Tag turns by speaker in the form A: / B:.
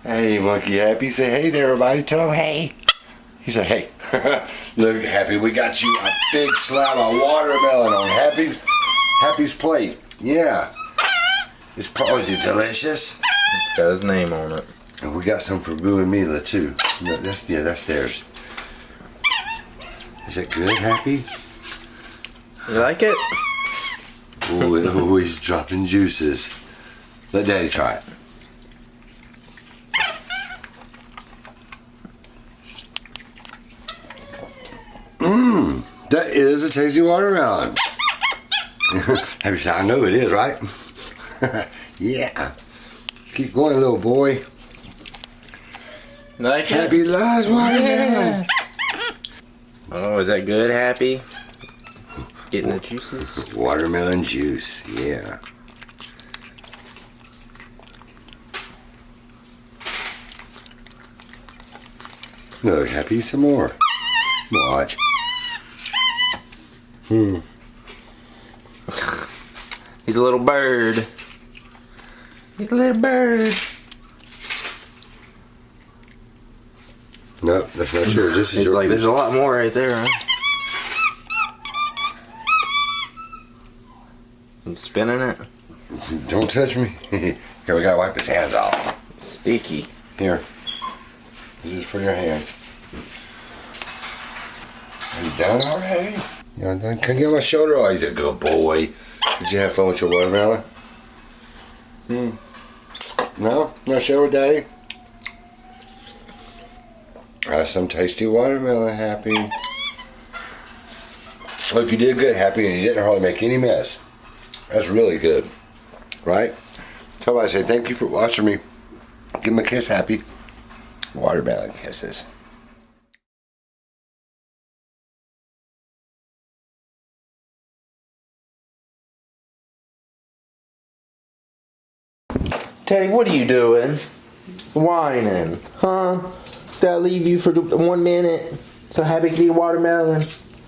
A: Hey, Monkey Happy. Say hey to everybody. Tell them hey. He said hey. Look, Happy, we got you a big slab of watermelon on Happy's plate. Yeah. It's probably delicious.
B: It's got his name on it.
A: And we got some for Boo and Mila too. No, that's theirs. Is that good, Happy?
B: You like it?
A: Ooh, he's dropping juices. Let Daddy try it. Mmm, that is a tasty watermelon. Happy said, I know it is, right? Yeah. Keep going, little boy.
B: Like
A: Happy
B: it?
A: loves watermelon.
B: Oh, is that good, Happy? Getting the juices?
A: Watermelon juice, yeah. Look, Happy, some more. Watch.
B: He's a little bird. He's a little bird.
A: Nope, that's not yours. This is
B: He's
A: your
B: like,
A: piece.
B: there's a lot more right there, huh? I'm spinning it.
A: Don't touch me. Here, we gotta wipe his hands off.
B: Sticky.
A: Here. This is for your hands. Are you done already? You done? Can I get on my shoulder? Oh, he's a good boy. Did you have fun with your watermelon? No? Not sure with Daddy? That's some tasty watermelon, Happy. Look, you did good, Happy, and you didn't hardly make any mess. That's really good. Right? Somebody say thank you for watching me. Give him a kiss, Happy. Watermelon kisses.
B: Teddy, what are you doing? Whining, huh? Did I leave you for 1 minute so Happy could eat watermelon?